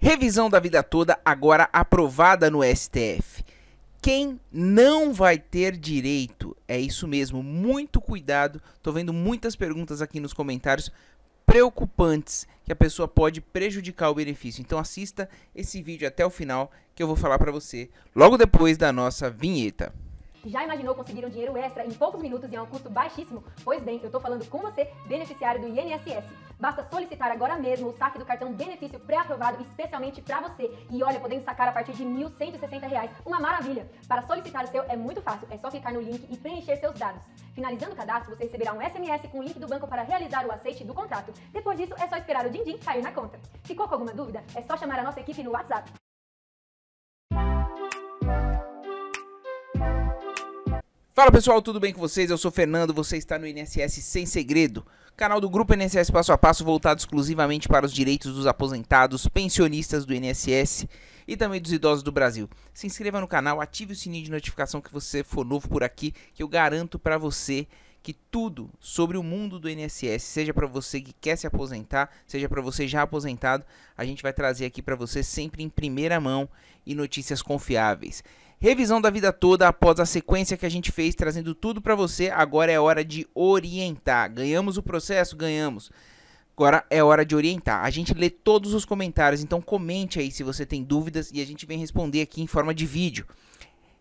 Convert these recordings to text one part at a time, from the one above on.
Revisão da vida toda agora aprovada no STF. Quem não vai ter direito? É isso mesmo, muito cuidado. Tô vendo muitas perguntas aqui nos comentários preocupantes que a pessoa pode prejudicar o benefício. Então assista esse vídeo até o final que eu vou falar para você logo depois da nossa vinheta. Já imaginou conseguir um dinheiro extra em poucos minutos e a um custo baixíssimo? Pois bem, eu tô falando com você, beneficiário do INSS. Basta solicitar agora mesmo o saque do cartão benefício pré-aprovado especialmente para você. E olha, podendo sacar a partir de R$ 1.160. Uma maravilha! Para solicitar o seu é muito fácil, é só clicar no link e preencher seus dados. Finalizando o cadastro, você receberá um SMS com o link do banco para realizar o aceite do contrato. Depois disso, é só esperar o din-din cair na conta. Ficou com alguma dúvida? É só chamar a nossa equipe no WhatsApp. Fala pessoal, tudo bem com vocês? Eu sou o Fernando, você está no INSS Sem Segredo, canal do Grupo INSS Passo a Passo voltado exclusivamente para os direitos dos aposentados, pensionistas do INSS e também dos idosos do Brasil. Se inscreva no canal, ative o sininho de notificação que você for novo por aqui, que eu garanto para você que tudo sobre o mundo do INSS, seja para você que quer se aposentar, seja para você já aposentado, a gente vai trazer aqui para você sempre em primeira mão e notícias confiáveis. Revisão da vida toda após a sequência que a gente fez, trazendo tudo para você. Agora é hora de orientar. Ganhamos o processo? Ganhamos. Agora é hora de orientar. A gente lê todos os comentários, então comente aí se você tem dúvidas e a gente vem responder aqui em forma de vídeo.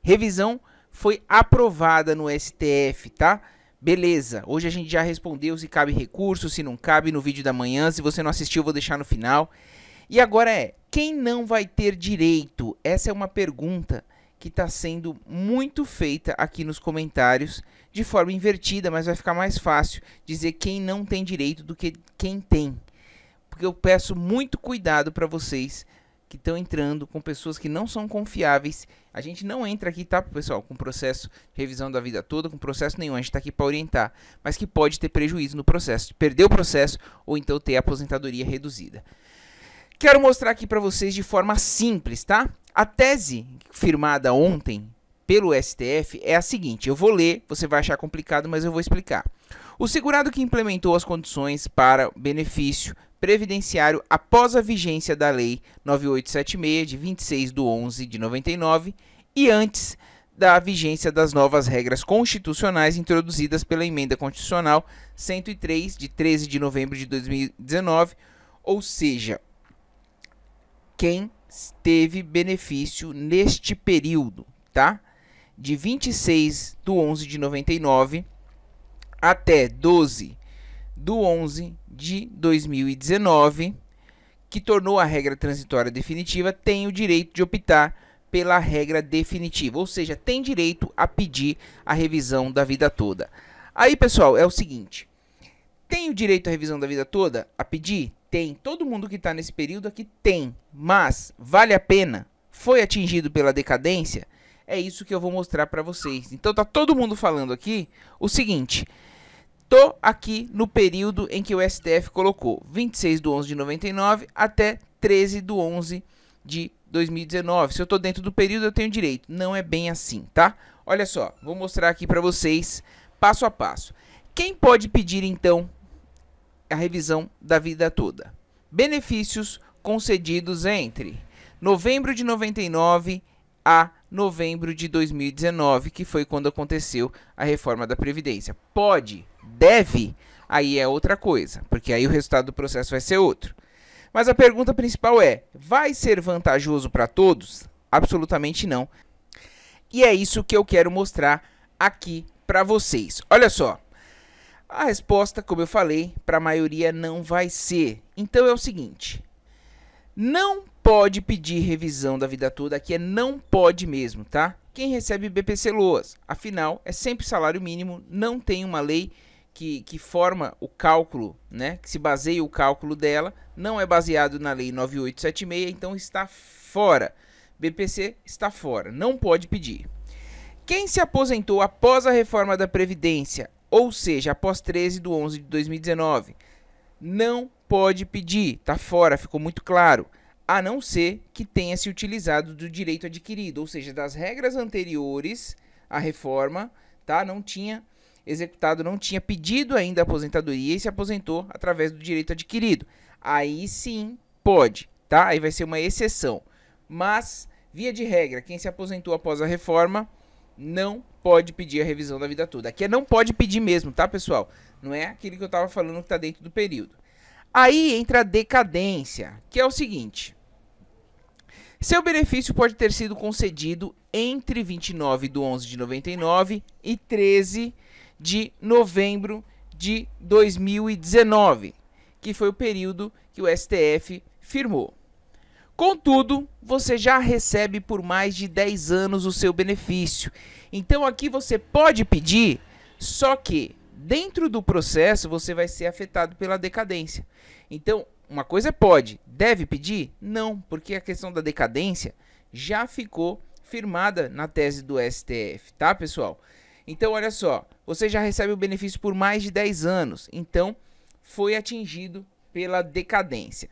Revisão foi aprovada no STF, tá? Beleza, hoje a gente já respondeu se cabe recurso, se não cabe no vídeo da manhã. Se você não assistiu, eu vou deixar no final. E agora quem não vai ter direito? Essa é uma pergunta que está sendo muito feita aqui nos comentários de forma invertida, mas vai ficar mais fácil dizer quem não tem direito do que quem tem. Porque eu peço muito cuidado para vocês que estão entrando com pessoas que não são confiáveis. A gente não entra aqui, tá, pessoal, com processo de revisão da vida toda, com processo nenhum. A gente está aqui para orientar, mas que pode ter prejuízo no processo, perder o processo ou então ter a aposentadoria reduzida. Quero mostrar aqui para vocês de forma simples, tá? A tese firmada ontem pelo STF é a seguinte, eu vou ler, você vai achar complicado, mas eu vou explicar. O segurado que implementou as condições para benefício previdenciário após a vigência da Lei 9876, de 26/11/99, e antes da vigência das novas regras constitucionais introduzidas pela Emenda Constitucional 103, de 13 de novembro de 2019, ou seja, quem teve benefício neste período, tá? De 26/11/99 até 12/11/2019, que tornou a regra transitória definitiva, tem o direito de optar pela regra definitiva, ou seja, tem direito a pedir a revisão da vida toda. Aí, pessoal, é o seguinte, tem o direito à revisão da vida toda a pedir? Tem. Todo mundo que está nesse período aqui tem, mas vale a pena? Foi atingido pela decadência? É isso que eu vou mostrar para vocês. Então tá todo mundo falando aqui o seguinte, tô aqui no período em que o STF colocou 26/11/99 até 13/11/2019. Se eu tô dentro do período eu tenho direito. Não é bem assim, tá? Olha só, vou mostrar aqui para vocês passo a passo. Quem pode pedir então a revisão da vida toda? Benefícios concedidos entre novembro de 99 a novembro de 2019, que foi quando aconteceu a reforma da Previdência. Pode? Deve? Aí é outra coisa, porque aí o resultado do processo vai ser outro. Mas a pergunta principal vai ser vantajoso para todos? Absolutamente não. E é isso que eu quero mostrar aqui para vocês. Olha só. A resposta, como eu falei, para a maioria não vai ser. Então é o seguinte, não pode pedir revisão da vida toda, aqui não pode mesmo, tá? Quem recebe BPC-LOAS, afinal, é sempre salário mínimo, não tem uma lei que forma o cálculo, né? Que se baseia o cálculo dela, não é baseado na Lei 9876, então está fora. BPC está fora, não pode pedir. Quem se aposentou após a reforma da Previdência, ou seja, após 13/11/2019, não pode pedir, tá fora, ficou muito claro, a não ser que tenha se utilizado do direito adquirido, ou seja, das regras anteriores à reforma, tá? Não tinha executado, não tinha pedido ainda a aposentadoria e se aposentou através do direito adquirido. Aí sim pode, tá? tá? Aí vai ser uma exceção. Mas, via de regra, quem se aposentou após a reforma não pode pedir a revisão da vida toda. Aqui é não pode pedir mesmo, tá, pessoal? Não é aquele que eu tava falando que tá dentro do período. Aí entra a decadência, que é o seguinte. Seu benefício pode ter sido concedido entre 29 de 11 de 99 e 13 de novembro de 2019, que foi o período que o STF firmou. Contudo, você já recebe por mais de 10 anos o seu benefício. Então aqui você pode pedir, só que dentro do processo você vai ser afetado pela decadência. Então, uma coisa é pode, deve pedir? Não, porque a questão da decadência já ficou firmada na tese do STF, tá, pessoal? Então, olha só, você já recebe o benefício por mais de 10 anos, então foi atingido pela decadência.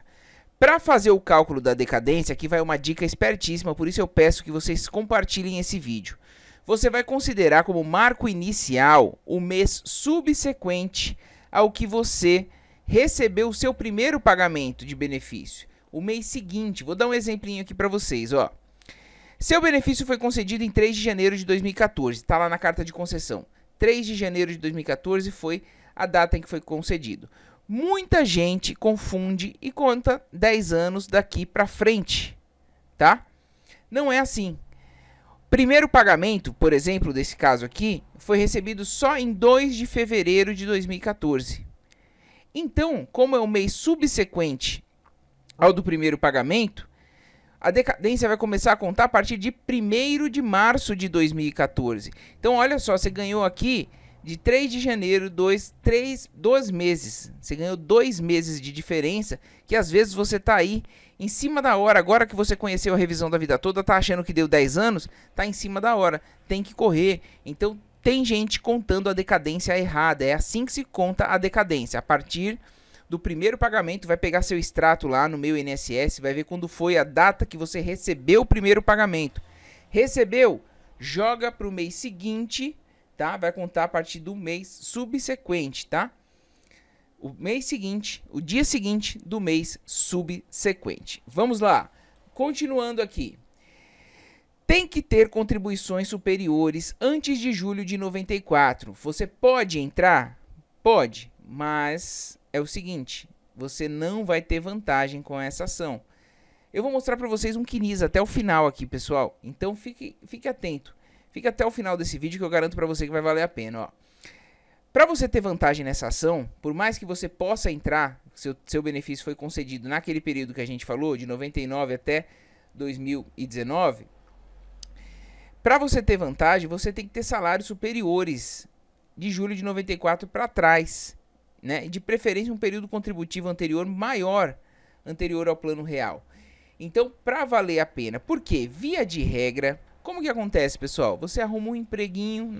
Para fazer o cálculo da decadência, aqui vai uma dica espertíssima, por isso eu peço que vocês compartilhem esse vídeo. Você vai considerar como marco inicial o mês subsequente ao que você recebeu o seu primeiro pagamento de benefício. O mês seguinte, vou dar um exemplinho aqui para vocês, ó. Seu benefício foi concedido em 3 de janeiro de 2014, está lá na carta de concessão. 3 de janeiro de 2014 foi a data em que foi concedido. Muita gente confunde e conta 10 anos daqui para frente, tá? Não é assim. Primeiro pagamento, por exemplo, desse caso aqui, foi recebido só em 2 de fevereiro de 2014. Então, como é o mês subsequente ao do primeiro pagamento, a decadência vai começar a contar a partir de 1º de março de 2014. Então, olha só, você ganhou aqui de 3 de janeiro, 2 meses. Você ganhou 2 meses de diferença, que às vezes você tá aí em cima da hora. Agora que você conheceu a revisão da vida toda, tá achando que deu 10 anos, tá em cima da hora. Tem que correr. Então, tem gente contando a decadência errada. É assim que se conta a decadência. A partir do primeiro pagamento, vai pegar seu extrato lá no meu INSS, vai ver quando foi a data que você recebeu o primeiro pagamento. Recebeu? Joga para o mês seguinte, tá? Vai contar a partir do mês subsequente, tá? O mês seguinte, o dia seguinte do mês subsequente. Vamos lá. Continuando aqui. Tem que ter contribuições superiores antes de julho de 94. Você pode entrar? Pode, mas é o seguinte, você não vai ter vantagem com essa ação. Eu vou mostrar para vocês um quinis até o final aqui, pessoal. Então fique atento. Fique até o final desse vídeo que eu garanto para você que vai valer a pena, ó. Para você ter vantagem nessa ação, por mais que você possa entrar, seu benefício foi concedido naquele período que a gente falou, de 99 até 2019, para você ter vantagem, você tem que ter salários superiores de julho de 94 para trás, né? De preferência um período contributivo anterior maior, anterior ao plano real. Então, para valer a pena, porque via de regra, como que acontece, pessoal? Você arruma um empreguinho,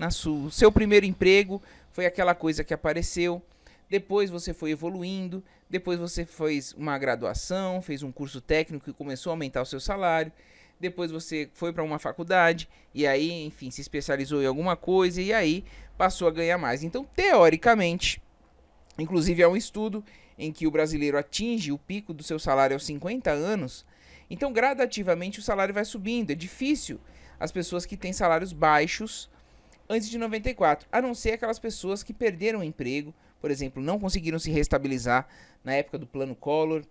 seu primeiro emprego foi aquela coisa que apareceu, depois você foi evoluindo, depois você fez uma graduação, fez um curso técnico e começou a aumentar o seu salário, depois você foi para uma faculdade e aí, enfim, se especializou em alguma coisa e aí passou a ganhar mais. Então, teoricamente, inclusive há um estudo em que o brasileiro atinge o pico do seu salário aos 50 anos, então gradativamente o salário vai subindo. É difícil as pessoas que têm salários baixos antes de 94, a não ser aquelas pessoas que perderam o emprego, por exemplo, não conseguiram se restabilizar na época do plano Collor,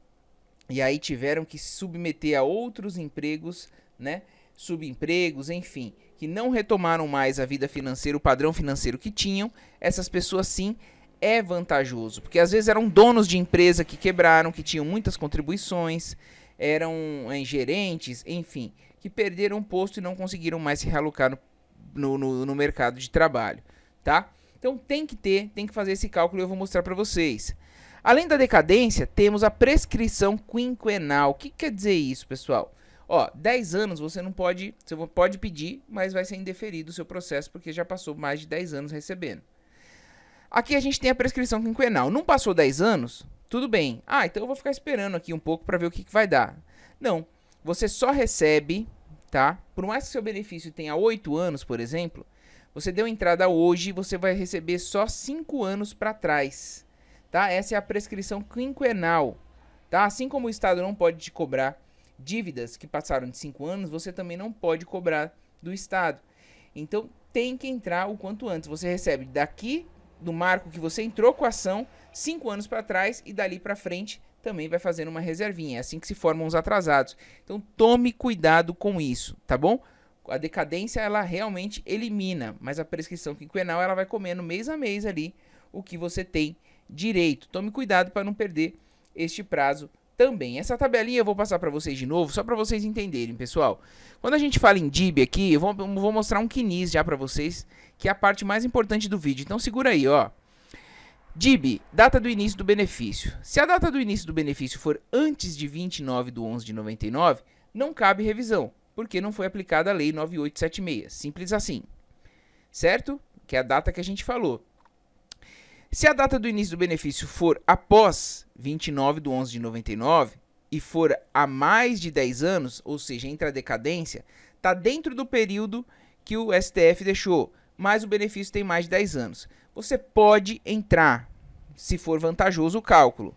e aí tiveram que se submeter a outros empregos, né, subempregos, enfim, que não retomaram mais a vida financeira, o padrão financeiro que tinham. Essas pessoas sim é vantajoso, porque às vezes eram donos de empresa que quebraram, que tinham muitas contribuições, eram gerentes, enfim, que perderam o posto e não conseguiram mais se realocar no mercado de trabalho, tá? Então tem que fazer esse cálculo e eu vou mostrar para vocês. Além da decadência, temos a prescrição quinquenal. O que quer dizer isso, pessoal? Ó, 10 anos você pode pedir, mas vai ser indeferido o seu processo porque já passou mais de 10 anos recebendo. Aqui a gente tem a prescrição quinquenal. Não passou 10 anos? Tudo bem. Ah, então eu vou ficar esperando aqui um pouco para ver o que vai dar. Não, você só recebe, tá? Por mais que seu benefício tenha 8 anos, por exemplo, você deu entrada hoje, você vai receber só 5 anos para trás, tá? Essa é a prescrição quinquenal, tá? Assim como o Estado não pode te cobrar dívidas que passaram de 5 anos, você também não pode cobrar do Estado. Então, tem que entrar o quanto antes. Você recebe daqui do marco que você entrou com a ação, 5 anos para trás, e dali para frente também vai fazendo uma reservinha. É assim que se formam os atrasados. Então, tome cuidado com isso, tá bom? A decadência, ela realmente elimina, mas a prescrição quinquenal, ela vai comendo mês a mês ali o que você tem direito. Tome cuidado para não perder este prazo também. Essa tabelinha eu vou passar para vocês de novo, só para vocês entenderem, pessoal. Quando a gente fala em DIB aqui, eu vou mostrar um CNIS já para vocês, que é a parte mais importante do vídeo. Então segura aí, ó. DIB, data do início do benefício. Se a data do início do benefício for antes de 29/11/99, não cabe revisão, porque não foi aplicada a Lei 9876. Simples assim. Certo? Que é a data que a gente falou. Se a data do início do benefício for após 29/11/99 e for há mais de 10 anos, ou seja, entre a decadência, está dentro do período que o STF deixou, mas o benefício tem mais de 10 anos. Você pode entrar, se for vantajoso o cálculo,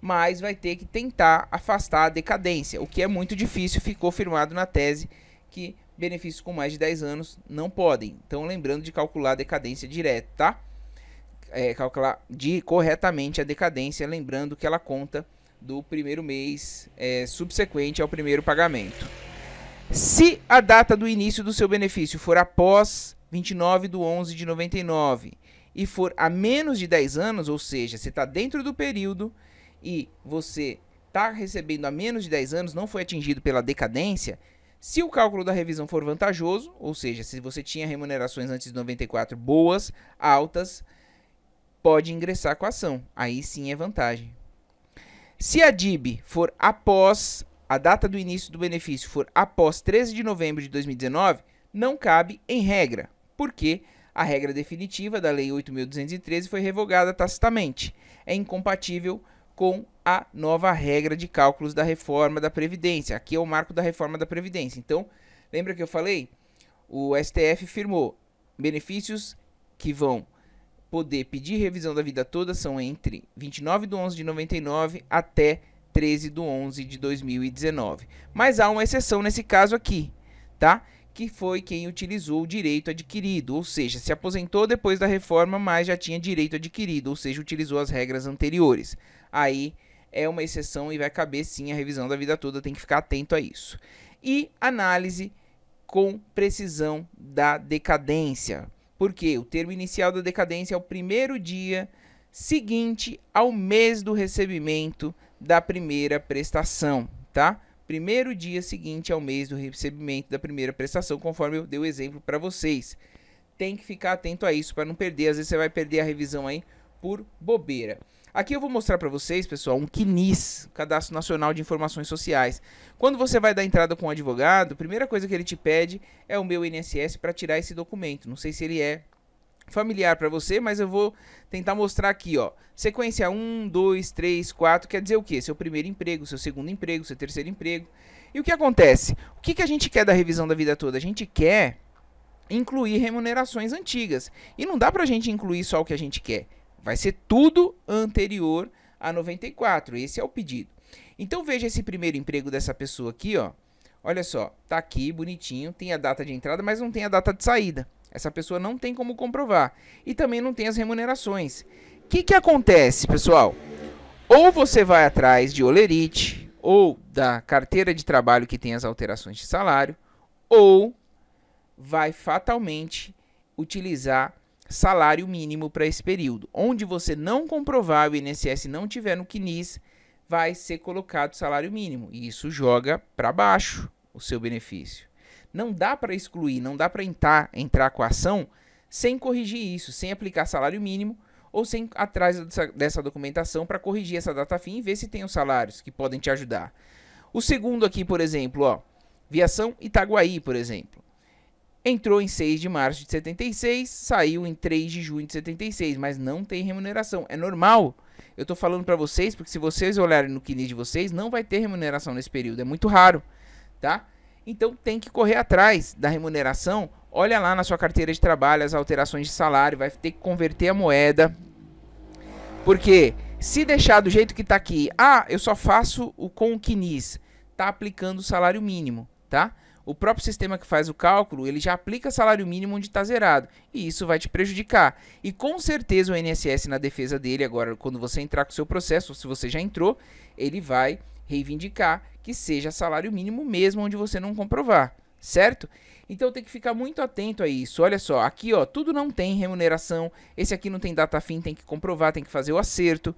mas vai ter que tentar afastar a decadência, o que é muito difícil, ficou firmado na tese que benefícios com mais de 10 anos não podem. Então, lembrando de calcular a decadência direto, tá? Calcular corretamente a decadência, lembrando que ela conta do primeiro mês subsequente ao primeiro pagamento. Se a data do início do seu benefício for após 29/11/99 e for a menos de 10 anos, ou seja, você está dentro do período e você está recebendo a menos de 10 anos, não foi atingido pela decadência, se o cálculo da revisão for vantajoso, ou seja, se você tinha remunerações antes de 94 boas, altas, pode ingressar com a ação. Aí sim é vantagem. Se a DIB for após, a data do início do benefício for após 13 de novembro de 2019, não cabe em regra, porque a regra definitiva da Lei 8.213 foi revogada tacitamente. É incompatível com a nova regra de cálculos da reforma da Previdência. Aqui é o marco da reforma da Previdência. Então, lembra que eu falei? O STF firmou benefícios que vão poder pedir revisão da vida toda são entre 29/11/99 até 13/11/2019. Mas há uma exceção nesse caso aqui, tá? Que foi quem utilizou o direito adquirido, ou seja, se aposentou depois da reforma, mas já tinha direito adquirido, ou seja, utilizou as regras anteriores. Aí é uma exceção e vai caber sim a revisão da vida toda, tem que ficar atento a isso. E análise com precisão da decadência. Porque o termo inicial da decadência é o primeiro dia seguinte ao mês do recebimento da primeira prestação, tá? Primeiro dia seguinte ao mês do recebimento da primeira prestação, conforme eu dei o exemplo para vocês. Tem que ficar atento a isso para não perder, às vezes você vai perder a revisão aí por bobeira. Aqui eu vou mostrar para vocês, pessoal, um CNIS, Cadastro Nacional de Informações Sociais. Quando você vai dar entrada com um advogado, a primeira coisa que ele te pede é o meu INSS para tirar esse documento. Não sei se ele é familiar para você, mas eu vou tentar mostrar aqui, ó. Sequência 1, 2, 3, 4, quer dizer o quê? Seu primeiro emprego, seu segundo emprego, seu terceiro emprego. E o que acontece? O que a gente quer da revisão da vida toda? A gente quer incluir remunerações antigas. E não dá pra gente incluir só o que a gente quer. Vai ser tudo anterior a 94. Esse é o pedido. Então veja esse primeiro emprego dessa pessoa aqui, ó. Olha só, tá aqui bonitinho, tem a data de entrada, mas não tem a data de saída. Essa pessoa não tem como comprovar. E também não tem as remunerações. O que acontece, pessoal? Ou você vai atrás de holerite, ou da carteira de trabalho que tem as alterações de salário, ou vai fatalmente utilizar salário mínimo para esse período. Onde você não comprovar, o INSS não tiver no CNIS, vai ser colocado salário mínimo. E isso joga para baixo o seu benefício. Não dá para excluir, não dá para entrar com a ação sem corrigir isso, sem aplicar salário mínimo ou sem atrás dessa documentação para corrigir essa data fim e ver se tem os salários que podem te ajudar. O segundo aqui, por exemplo, ó, Viação Itaguaí, por exemplo. Entrou em 6 de março de 76, saiu em 3 de junho de 76, mas não tem remuneração. É normal. Eu tô falando para vocês, porque se vocês olharem no CNIS de vocês, não vai ter remuneração nesse período. É muito raro, tá? Então tem que correr atrás da remuneração. Olha lá na sua carteira de trabalho as alterações de salário, vai ter que converter a moeda. Porque se deixar do jeito que tá aqui, eu só faço com o CNIS, está aplicando o salário mínimo, tá? O próprio sistema que faz o cálculo, ele já aplica salário mínimo onde está zerado. E isso vai te prejudicar. E com certeza o INSS, na defesa dele, agora, quando você entrar com o seu processo, se você já entrou, ele vai reivindicar que seja salário mínimo mesmo onde você não comprovar, certo? Então tem que ficar muito atento a isso. Olha só, aqui ó, tudo não tem remuneração. Esse aqui não tem data fim, tem que comprovar, tem que fazer o acerto.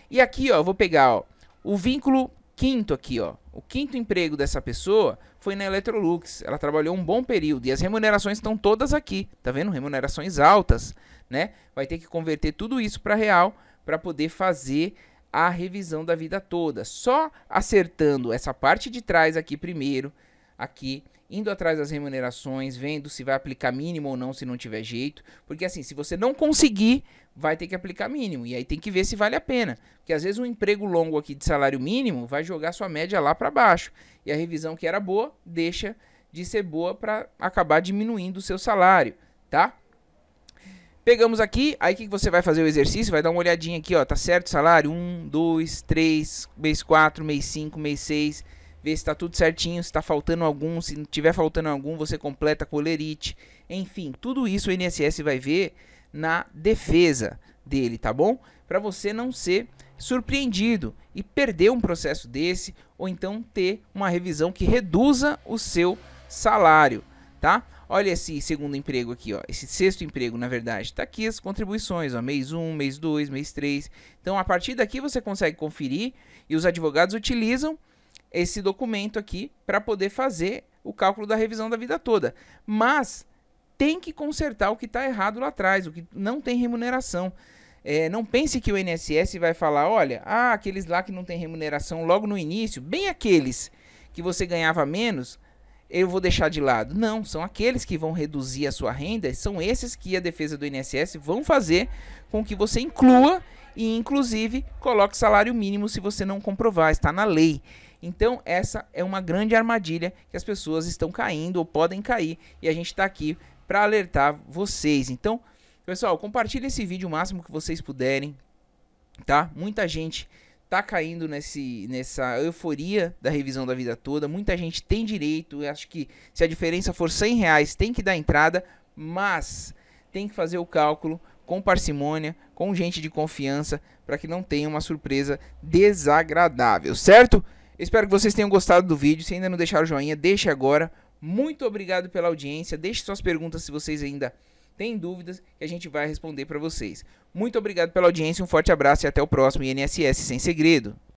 E aqui ó, eu vou pegar ó, o vínculo quinto aqui ó. O quinto emprego dessa pessoa foi na Electrolux. Ela trabalhou um bom período e as remunerações estão todas aqui. Tá vendo? Remunerações altas, né? Vai ter que converter tudo isso para real para poder fazer a revisão da vida toda. Só acertando essa parte de trás aqui primeiro, aqui, indo atrás das remunerações, vendo se vai aplicar mínimo ou não, se não tiver jeito. Porque assim, se você não conseguir, vai ter que aplicar mínimo. E aí tem que ver se vale a pena. Porque às vezes um emprego longo aqui de salário mínimo vai jogar sua média lá para baixo. E a revisão que era boa, deixa de ser boa para acabar diminuindo o seu salário, tá? Pegamos aqui, aí o que você vai fazer o exercício? Vai dar uma olhadinha aqui, ó, tá certo o salário? 1, 2, 3, mês 4, mês 5, mês 6. Ver se tá tudo certinho, se tá faltando algum, se não tiver faltando algum, você completa com olerite. Enfim, tudo isso o INSS vai ver na defesa dele, tá bom? Para você não ser surpreendido e perder um processo desse, ou então ter uma revisão que reduza o seu salário, tá? Olha esse segundo emprego aqui, ó, esse sexto emprego, na verdade, tá aqui as contribuições, ó, mês 1, mês 2, mês 3. Então, a partir daqui você consegue conferir e os advogados utilizam esse documento aqui para poder fazer o cálculo da revisão da vida toda. Mas tem que consertar o que está errado lá atrás, o que não tem remuneração. Não pense que o INSS vai falar, olha, aqueles lá que não tem remuneração logo no início, bem aqueles que você ganhava menos, eu vou deixar de lado. Não, são aqueles que vão reduzir a sua renda, são esses que a defesa do INSS vão fazer com que você inclua e, inclusive, coloque salário mínimo se você não comprovar, está na lei. Então, essa é uma grande armadilha que as pessoas estão caindo ou podem cair e a gente está aqui para alertar vocês. Então, pessoal, compartilhe esse vídeo o máximo que vocês puderem, tá? Muita gente tá caindo nessa euforia da revisão da vida toda, muita gente tem direito, eu acho que se a diferença for R$100, tem que dar entrada, mas tem que fazer o cálculo com parcimônia, com gente de confiança, para que não tenha uma surpresa desagradável, certo? Espero que vocês tenham gostado do vídeo. Se ainda não deixaram o joinha, deixe agora. Muito obrigado pela audiência. Deixe suas perguntas se vocês ainda têm dúvidas, que a gente vai responder para vocês. Muito obrigado pela audiência, um forte abraço e até o próximo INSS Sem Segredo.